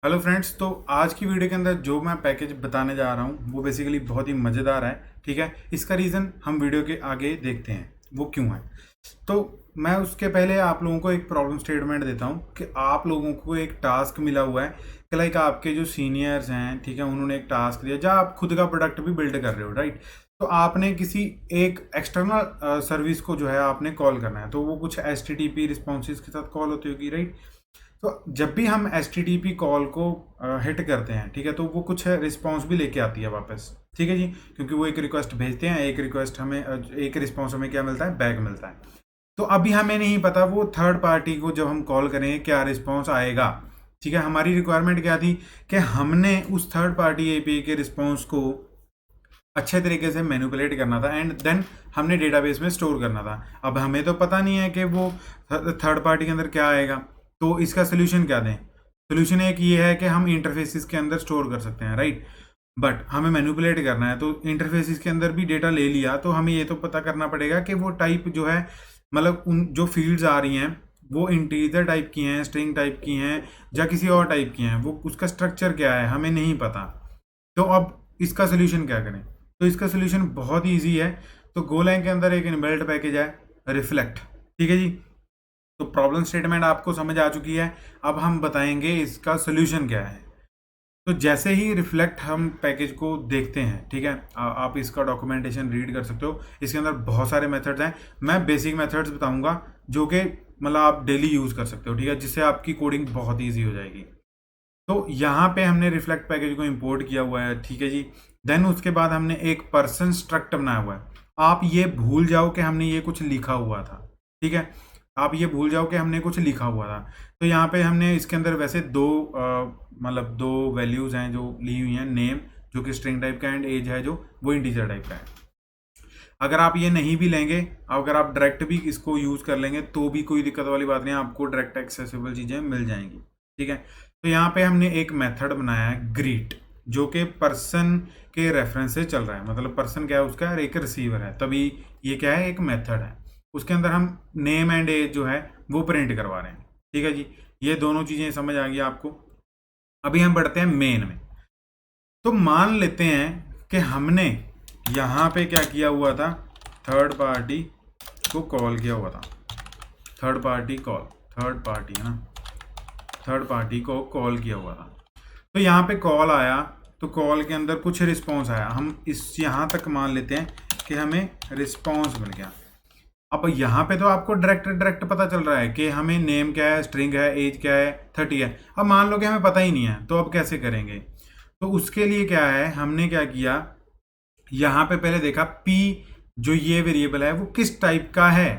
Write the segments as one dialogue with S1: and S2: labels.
S1: Hello friends. तो आज की वीडियो के अंदर जो मैं पैकेज बताने जा रहा हूँ वो बेसिकली बहुत ही मज़ेदार है। ठीक है, इसका रीज़न हम वीडियो के आगे देखते हैं वो क्यों है। तो मैं उसके पहले आप लोगों को एक प्रॉब्लम स्टेटमेंट देता हूँ कि आप लोगों को एक टास्क मिला हुआ है कि लाइक आपके जो सीनियर्स हैं, ठीक है, उन्होंने एक टास्क दिया जहाँ आप खुद का प्रोडक्ट भी बिल्ड कर रहे हो, राइट। तो आपने किसी एक एक्सटर्नल सर्विस को जो है आपने कॉल करना है, तो वो कुछ HTTP रिस्पॉन्सेज के साथ कॉल होती होगी, राइट। तो जब भी हम HTTP कॉल को हिट करते हैं, ठीक है, तो वो कुछ रिस्पॉन्स भी लेके आती है वापस, ठीक है जी, क्योंकि वो एक रिक्वेस्ट भेजते हैं, एक रिक्वेस्ट हमें एक रिस्पॉन्स हमें क्या मिलता है, बैक मिलता है। तो अभी हमें नहीं पता वो थर्ड पार्टी को जब हम कॉल करेंगे क्या रिस्पॉन्स आएगा। ठीक है, हमारी रिक्वायरमेंट क्या थी कि हमने उस थर्ड पार्टी API के रिस्पॉन्स को अच्छे तरीके से मैनिपुलेट करना था एंड देन हमने डेटाबेस में स्टोर करना था। अब हमें तो पता नहीं है कि वो थर्ड पार्टी के अंदर क्या आएगा, तो इसका सोल्यूशन क्या दें। सोल्यूशन एक ये है कि हम इंटरफेसिस के अंदर स्टोर कर सकते हैं, राइट। बट हमें मैनिपुलेट करना है, तो इंटरफेसिस के अंदर भी डेटा ले लिया तो हमें ये तो पता करना पड़ेगा कि वो टाइप जो है, मतलब उन जो फील्ड्स आ रही हैं वो इंटीजर टाइप की हैं, स्ट्रिंग टाइप की हैं, या किसी और टाइप की हैं, वो उसका स्ट्रक्चर क्या है हमें नहीं पता। तो अब इसका सोल्यूशन क्या करें। तो इसका सोल्यूशन बहुत ही ईजी है। तो गोलैंग के अंदर एक इनबिल्ट पैकेज है रिफ्लेक्ट, ठीक है जी। तो प्रॉब्लम स्टेटमेंट आपको समझ आ चुकी है, अब हम बताएंगे इसका सोल्यूशन क्या है। तो जैसे ही रिफ्लेक्ट हम पैकेज को देखते हैं, ठीक है, आप इसका डॉक्यूमेंटेशन रीड कर सकते हो। इसके अंदर बहुत सारे मेथड्स हैं, मैं बेसिक मेथड्स बताऊंगा जो कि मतलब आप डेली यूज़ कर सकते हो, ठीक है, जिससे आपकी कोडिंग बहुत ईजी हो जाएगी। तो यहाँ पे हमने रिफ्लेक्ट पैकेज को इंपोर्ट किया हुआ है, ठीक है जी। देन उसके बाद हमने एक पर्सन स्ट्रक्ट बनाया हुआ है। आप ये भूल जाओ कि हमने ये कुछ लिखा हुआ था, ठीक है, आप ये भूल जाओ कि हमने कुछ लिखा हुआ था। तो यहाँ पे हमने इसके अंदर वैसे मतलब दो वैल्यूज हैं जो ली हुई हैं, नेम जो कि स्ट्रिंग टाइप का एंड एज है जो वो इंटीजर टाइप का है। अगर आप ये नहीं भी लेंगे, अगर आप डायरेक्ट भी इसको यूज़ कर लेंगे तो भी कोई दिक्कत वाली बात नहीं है, आपको डायरेक्ट एक्सेसिबल चीज़ें मिल जाएंगी, ठीक है। तो यहाँ पे हमने एक मेथड बनाया है ग्रीट, जो कि पर्सन के रेफरेंस से चल रहा है, मतलब पर्सन क्या है उसका, एक रिसीवर है, तभी ये क्या है, एक मेथड है। उसके अंदर हम नेम एंड एज जो है वो प्रिंट करवा रहे हैं, ठीक है जी। ये दोनों चीज़ें समझ आ गई आपको। अभी हम बढ़ते हैं मेन में। तो मान लेते हैं कि हमने यहाँ पे क्या किया हुआ था, थर्ड पार्टी को कॉल किया हुआ था। Third party call, third party है ना, थर्ड पार्टी को कॉल किया हुआ था। तो यहाँ पे कॉल आया, तो कॉल के अंदर कुछ रिस्पॉन्स आया, हम इस यहाँ तक मान लेते हैं कि हमें रिस्पॉन्स मिल गया। अब यहाँ पे तो आपको डायरेक्ट पता चल रहा है कि हमें नेम क्या है, स्ट्रिंग है, एज क्या है, 30 है। अब मान लो कि हमें पता ही नहीं है, तो अब कैसे करेंगे। तो उसके लिए क्या है, हमने क्या किया, यहाँ पे पहले देखा P जो ये वेरिएबल है वो किस टाइप का है,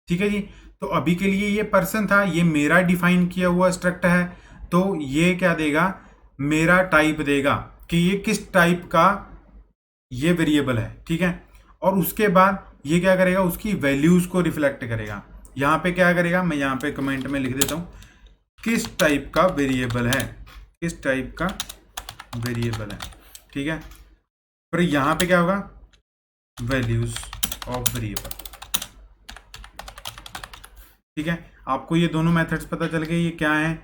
S1: ठीक है जी। तो अभी के लिए ये पर्सन था, ये मेरा डिफाइन किया हुआ स्ट्रक्ट है, तो ये क्या देगा, मेरा टाइप देगा कि ये किस टाइप का ये वेरिएबल है, ठीक है। और उसके बाद ये क्या करेगा, उसकी वैल्यूज को रिफ्लेक्ट करेगा। यहाँ पे क्या करेगा, मैं यहाँ पे कमेंट में लिख देता हूँ किस टाइप का वेरिएबल है, किस टाइप का वेरिएबल है, ठीक है। फिर यहाँ पे क्या होगा, वैल्यूज ऑफ वेरिएबल, ठीक है। आपको ये दोनों मेथड्स पता चल गए ये क्या है।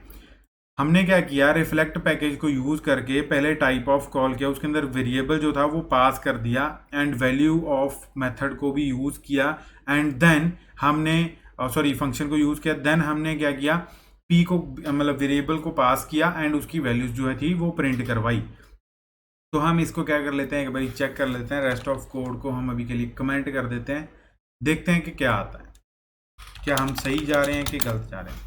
S1: हमने क्या किया, रिफ्लेक्ट पैकेज को यूज करके पहले टाइप ऑफ कॉल किया, उसके अंदर वेरिएबल जो था वो पास कर दिया एंड वैल्यू ऑफ मेथड को भी यूज किया एंड देन हमने फंक्शन को यूज किया। देन हमने क्या किया, पी को मतलब वेरिएबल को पास किया एंड उसकी वैल्यूज जो है थी वो प्रिंट करवाई। तो हम इसको क्या कर लेते हैं, एक बार चेक कर लेते हैं, रेस्ट ऑफ कोड को हम अभी के लिए कमेंट कर देते हैं, देखते हैं कि क्या आता है, क्या हम सही जा रहे हैं कि गलत जा रहे हैं।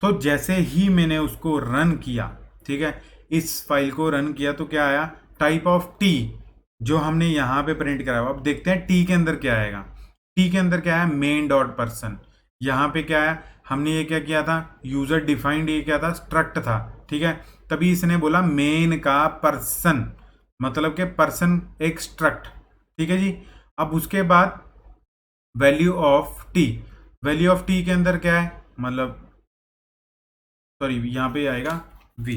S1: तो जैसे ही मैंने उसको रन किया, ठीक है, इस फाइल को रन किया, तो क्या आया, टाइप ऑफ टी जो हमने यहाँ पे प्रिंट कराया। अब देखते हैं टी के अंदर क्या आएगा। टी के अंदर क्या है, मेन डॉट पर्सन। यहाँ पे क्या है, हमने ये क्या किया था, यूजर डिफाइंड, ये क्या था, स्ट्रक्ट था, ठीक है। तभी इसने बोला मेन का पर्सन, मतलब कि पर्सन एक स्ट्रक्ट, ठीक है जी। अब उसके बाद value of T, value of T के अंदर क्या है, मतलब सॉरी यहाँ पे आएगा वी,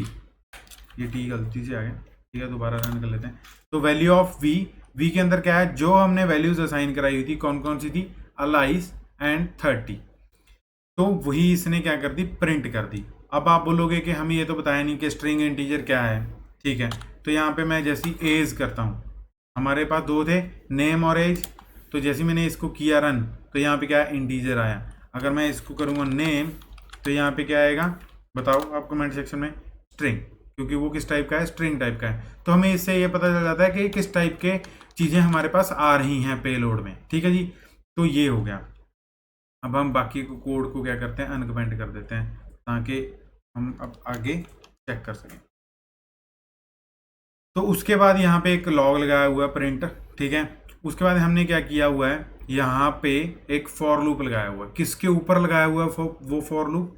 S1: ये टी गलती से आ गया, ठीक है, दोबारा रन कर लेते हैं। तो वैल्यू ऑफ वी, वी के अंदर क्या है, जो हमने वैल्यूज असाइन कराई हुई थी, कौन कौन सी थी, अलाइज एंड 30, तो वही इसने क्या कर दी, प्रिंट कर दी। अब आप बोलोगे कि हमें ये तो बताया नहीं कि स्ट्रिंग इंटीजर क्या है, ठीक है। तो यहाँ पे मैं जैसी एज करता हूँ, हमारे पास दो थे, नेम और एज। तो जैसे मैंने इसको किया रन, तो यहाँ पे क्या है, इंटीजर आया। अगर मैं इसको करूँगा नेम, तो यहाँ पे क्या आएगा बताओ आप कमेंट सेक्शन में, स्ट्रिंग, क्योंकि वो किस टाइप का है, स्ट्रिंग टाइप का है। तो हमें इससे ये पता चल जाता है कि किस टाइप के चीज़ें हमारे पास आ रही हैं पेलोड में, ठीक है जी। तो ये हो गया। अब हम बाकी को कोड को क्या करते हैं, अनकमेंट कर देते हैं, ताकि हम अब आगे चेक कर सकें। तो उसके बाद यहाँ पे एक लॉग लगाया हुआ है प्रिंट, ठीक है। उसके बाद हमने क्या किया हुआ है, यहाँ पे एक फॉर लूप लगाया हुआ है। किसके ऊपर लगाया हुआ है वो फॉर लूप,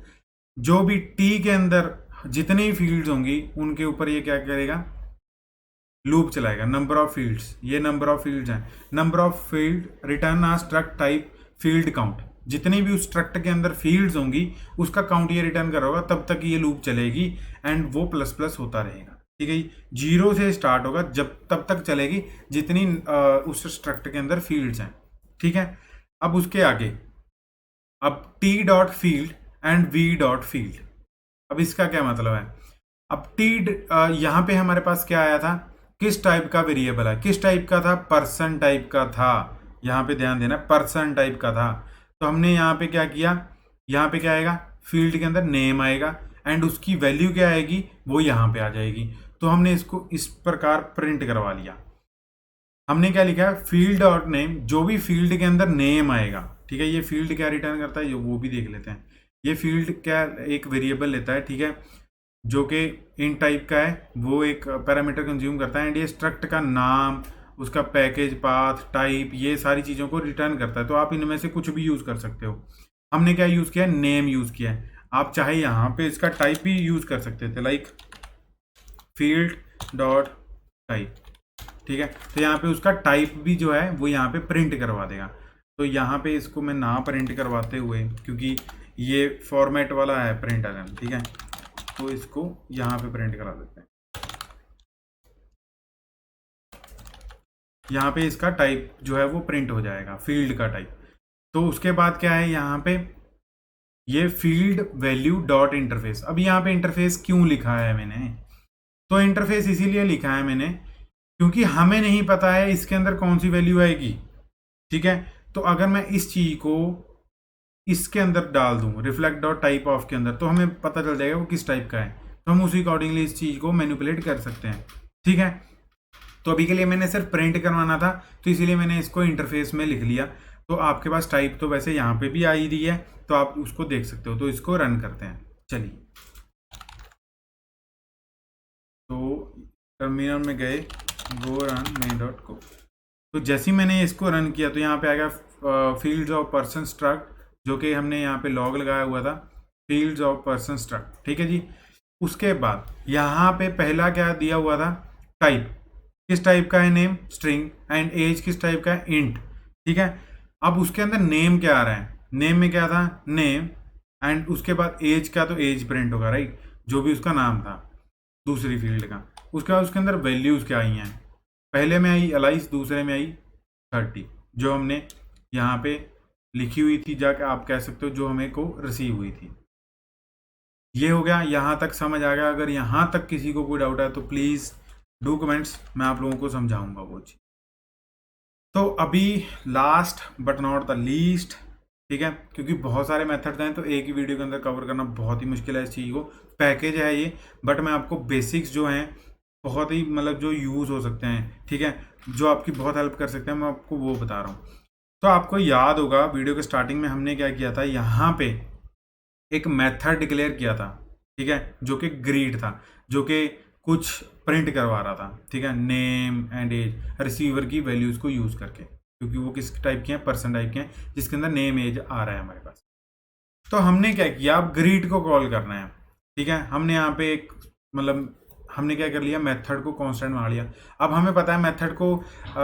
S1: जो भी टी के अंदर जितनी फील्ड्स होंगी उनके ऊपर ये क्या करेगा, लूप चलाएगा। नंबर ऑफ फील्ड्स, ये नंबर ऑफ फील्ड्स हैं। Number of field return a struct type field count, जितनी भी उस स्ट्रक्ट के अंदर फील्ड्स होंगी उसका काउंट ये रिटर्न कर होगा, तब तक ये लूप चलेगी एंड वो प्लस प्लस होता रहेगा, ठीक है जी। जीरो से स्टार्ट होगा, जब तब तक चलेगी जितनी उस स्ट्रक्ट के अंदर फील्ड्स हैं, ठीक है। अब उसके आगे, अब T dot field and V dot field, अब इसका क्या मतलब है। अब टी यहाँ पे हमारे पास क्या आया था, किस टाइप का वेरिएबल है, किस टाइप का था, पर्सन टाइप का था। यहाँ पे ध्यान देना, पर्सन टाइप का था। तो हमने यहाँ पे क्या किया, यहाँ पे क्या आएगा, फील्ड के अंदर नेम आएगा एंड उसकी वैल्यू क्या आएगी, वो यहाँ पे आ जाएगी। तो हमने इसको इस प्रकार प्रिंट करवा लिया। हमने क्या लिखा है, फील्ड डॉट नेम, जो भी फील्ड के अंदर नेम आएगा, ठीक है। ये फील्ड क्या रिटर्न करता है, ये वो भी देख लेते हैं। ये फील्ड क्या एक वेरिएबल लेता है, ठीक है, जो कि इन टाइप का है, वो एक पैरामीटर कंज्यूम करता है एंड ये स्ट्रक्ट का नाम, उसका पैकेज पाथ, टाइप, ये सारी चीज़ों को रिटर्न करता है। तो आप इनमें से कुछ भी यूज़ कर सकते हो। हमने क्या यूज़ किया, नेम यूज़ किया है। आप चाहे यहाँ पे इसका टाइप भी यूज़ कर सकते थे, लाइक फील्ड डॉट टाइप, ठीक है। तो यहाँ पे उसका टाइप भी जो है वो यहाँ पे प्रिंट करवा देगा। तो यहाँ पे इसको मैं ना प्रिंट करवाते हुए, क्योंकि ये फॉर्मेट वाला है प्रिंट अगन, ठीक है, तो इसको यहाँ पे प्रिंट करा देते हैं। यहाँ पे इसका टाइप जो है वो प्रिंट हो जाएगा, फील्ड का टाइप। तो उसके बाद क्या है, यहाँ पे ये फील्ड वैल्यू डॉट इंटरफेस। अब यहाँ पे इंटरफेस क्यों लिखा है मैंने, तो इंटरफेस इसीलिए लिखा है मैंने क्योंकि हमें नहीं पता है इसके अंदर कौन सी वैल्यू आएगी, ठीक है। तो अगर मैं इस चीज को इसके अंदर डाल दूं, रिफ्लेक्ट डॉट टाइप ऑफ के अंदर, तो हमें पता चल जाएगा वो किस टाइप का है। तो हम उसी अकॉर्डिंगली इस चीज को मैनिपुलेट कर सकते हैं, ठीक है। तो अभी के लिए मैंने सिर्फ प्रिंट करवाना था, तो इसीलिए मैंने इसको इंटरफेस में लिख लिया। तो आपके पास टाइप तो वैसे यहाँ पे भी आ ही रही है, तो आप उसको देख सकते हो। तो इसको रन करते हैं, चलिए। तो टर्मिनल में गए, गो रन मेन डॉट को। तो जैसे ही मैंने इसको रन किया तो यहाँ पे आ गया फील्ड्स ऑफ पर्सन स्ट्रक्ट, जो कि हमने यहाँ पे लॉग लगाया हुआ था, फील्ड्स ऑफ पर्सन स्ट्रक्ट, ठीक है जी। उसके बाद यहाँ पे पहला क्या दिया हुआ था, टाइप, किस टाइप का है, नेम स्ट्रिंग, एंड एज किस टाइप का है, इंट, ठीक है। अब उसके अंदर नेम क्या आ रहा है, नेम में क्या था, नेम, एंड उसके बाद एज का, तो एज प्रिंट होगा, राइट, जो भी उसका नाम था दूसरी फील्ड का। उसके बाद उसके अंदर वैल्यूज क्या आई हैं, पहले में आई 21, दूसरे में आई 30, जो हमने यहाँ पे लिखी हुई थी, जाके आप कह सकते हो जो हमें को रिसीव हुई थी। ये हो गया, यहाँ तक समझ आ गया। अगर यहाँ तक किसी को कोई डाउट है तो प्लीज़ डू कमेंट्स, मैं आप लोगों को समझाऊंगा वो चीज़। तो अभी last but not the least, ठीक है, क्योंकि बहुत सारे मेथड्स हैं तो एक ही वीडियो के अंदर कवर करना बहुत ही मुश्किल है इस चीज़ को। पैकेज है ये, बट मैं आपको बेसिक्स जो हैं बहुत ही मतलब जो यूज़ हो सकते हैं, ठीक है, जो आपकी बहुत हेल्प कर सकते हैं, मैं आपको वो बता रहा हूँ। तो आपको याद होगा वीडियो के स्टार्टिंग में हमने क्या किया था, यहाँ पे एक मेथड डिक्लेयर किया था, ठीक है, जो कि ग्रीड था, जो कि कुछ प्रिंट करवा रहा था, ठीक है, नेम एंड एज, रिसीवर की वैल्यूज़ को यूज़ करके, क्योंकि वो किस टाइप के हैं, पर्सन टाइप के हैं, जिसके अंदर नेम एज आ रहा है हमारे पास। तो हमने क्या किया, अब ग्रीड को कॉल करना है, ठीक है। हमने यहाँ पे एक मतलब हमने क्या कर लिया, मेथड को कांस्टेंट मान लिया। अब हमें पता है मेथड को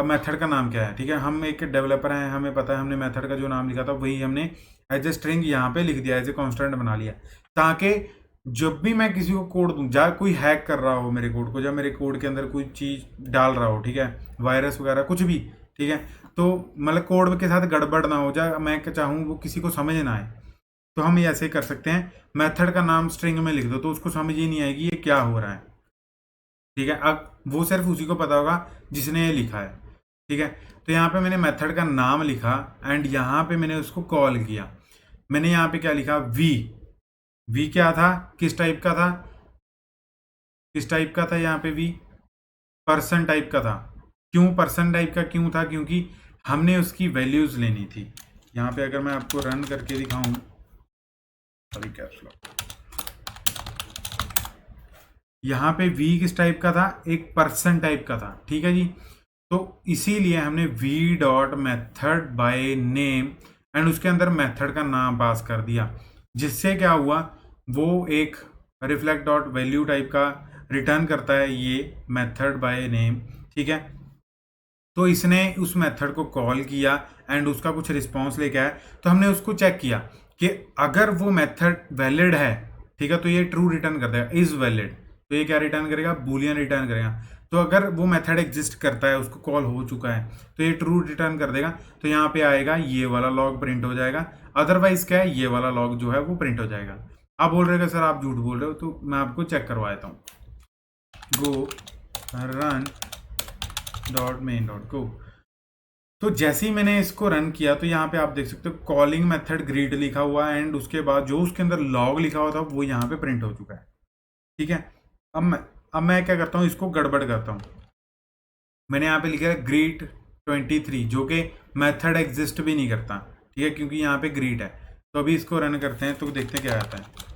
S1: मेथड का नाम क्या है, ठीक है, हम एक डेवलपर हैं, हमें पता है हमने मेथड का जो नाम लिखा था वही हमने एज ए स्ट्रिंग यहाँ पे लिख दिया, एज ए कांस्टेंट बना लिया, ताकि जब भी मैं किसी को कोड दूँ, जा कोई हैक कर रहा हो मेरे कोड को, जब मेरे कोड के अंदर कोई चीज़ डाल रहा हो, ठीक है, वायरस वगैरह कुछ भी, ठीक है, तो मतलब कोड के साथ गड़बड़ ना हो जाए, मैं चाहूँ वो किसी को समझ ना आए, तो हम ऐसे कर सकते हैं, मेथड का नाम स्ट्रिंग में लिख दो तो उसको समझ ही नहीं आएगी ये क्या हो रहा है। ठीक है, अब वो सिर्फ उसी को पता होगा जिसने ये लिखा है। ठीक है, तो यहाँ पे मैंने मेथड का नाम लिखा एंड यहाँ पे मैंने उसको कॉल किया। मैंने यहाँ पे क्या लिखा, वी क्या था, किस टाइप का था, किस टाइप का था यहाँ पे वी, पर्सन टाइप का था। क्यों पर्सन टाइप का क्यों था, क्योंकि हमने उसकी वैल्यूज लेनी थी। यहाँ पे अगर मैं आपको रन करके दिखाऊं, सॉरी कैप्स लॉक, यहाँ पे वी किस टाइप का था, एक पर्सन टाइप का था। ठीक है जी, तो इसीलिए हमने V dot method by name and उसके अंदर मेथड का नाम पास कर दिया, जिससे क्या हुआ, वो एक रिफ्लेक्ट डॉट वैल्यू टाइप का रिटर्न करता है ये मेथड बाय नेम। ठीक है, तो इसने उस मेथड को कॉल किया एंड उसका कुछ रिस्पॉन्स लेके आया, तो हमने उसको चेक किया कि अगर वो मेथड वैलिड है, ठीक है, तो ये ट्रू रिटर्न कर देगा, इज वैलिड, तो ये क्या रिटर्न करेगा, बूलियन रिटर्न करेगा। तो अगर वो मेथड एग्जिस्ट करता है, उसको कॉल हो चुका है, तो ये ट्रू रिटर्न कर देगा। तो यहाँ पे आएगा ये वाला लॉग प्रिंट हो जाएगा, अदरवाइज क्या है, ये वाला लॉग जो है वो प्रिंट हो जाएगा। आप बोल रहे हो सर आप झूठ बोल रहे हो, तो मैं आपको चेक करवा देता हूँ। Go run dot main dot go, तो जैसे ही मैंने इसको रन किया तो यहाँ पे आप देख सकते हो कॉलिंग मेथड ग्रीट लिखा हुआ है एंड उसके बाद जो उसके अंदर लॉग लिखा हुआ था वो यहाँ पे प्रिंट हो चुका है। ठीक है, अब मैं क्या करता हूँ, इसको गड़बड़ करता हूँ। मैंने यहाँ पे लिखा है ग्रीट 23 जो कि मेथड एग्जिस्ट भी नहीं करता। ठीक है, क्योंकि यहाँ पे ग्रीट है। तो अभी इसको रन करते हैं तो देखते हैं क्या आता है।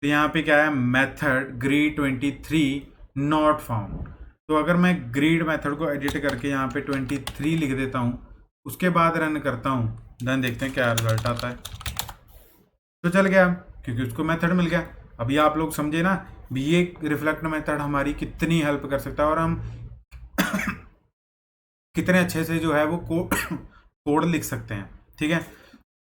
S1: तो यहाँ पे क्या है, मेथड ग्रीट 23 नॉट फाउंड। तो अगर मैं ग्रीड मेथड को एडिट करके यहाँ पे 23 लिख देता हूँ, उसके बाद रन करता हूँ, देन देखते हैं क्या रिजल्ट आता है। तो चल गया, क्योंकि उसको मेथड मिल गया। अभी आप लोग समझे ना भी ये रिफ्लेक्ट मेथड हमारी कितनी हेल्प कर सकता है और हम कितने अच्छे से जो है वो कोड लिख सकते हैं। ठीक है,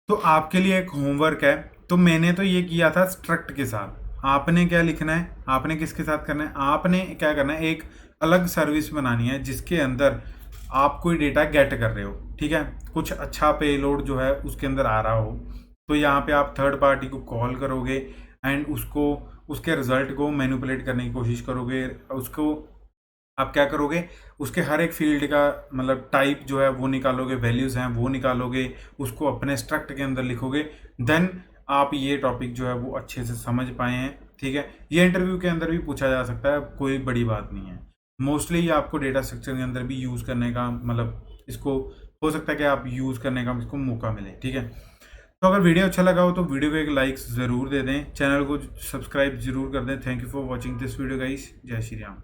S1: तो आपके लिए एक होमवर्क है। तो मैंने तो ये किया था स्ट्रक्ट के साथ, आपने क्या लिखना है, आपने किसके साथ करना है, आपने क्या करना है, एक अलग सर्विस बनानी है जिसके अंदर आप कोई डेटा गेट कर रहे हो। ठीक है, कुछ अच्छा पेलोड जो है उसके अंदर आ रहा हो, तो यहाँ पे आप थर्ड पार्टी को कॉल करोगे एंड उसको उसके रिजल्ट को मैनिपुलेट करने की कोशिश करोगे। उसको आप क्या करोगे, उसके हर एक फील्ड का मतलब टाइप जो है वो निकालोगे, वैल्यूज हैं वो निकालोगे, उसको अपने स्ट्रक्ट के अंदर लिखोगे। देन आप ये टॉपिक जो है वो अच्छे से समझ पाए हैं। ठीक है, ये इंटरव्यू के अंदर भी पूछा जा सकता है, कोई बड़ी बात नहीं है। मोस्टली ये आपको डेटा स्ट्रक्चर के अंदर भी यूज़ करने का मतलब इसको हो सकता है कि आप यूज़ करने का इसको मौका मिले। ठीक है, तो अगर वीडियो अच्छा लगा हो तो वीडियो को एक लाइक ज़रूर दे दें, चैनल को सब्सक्राइब जरूर कर दें। Thank you for watching this video guys, जय श्री राम।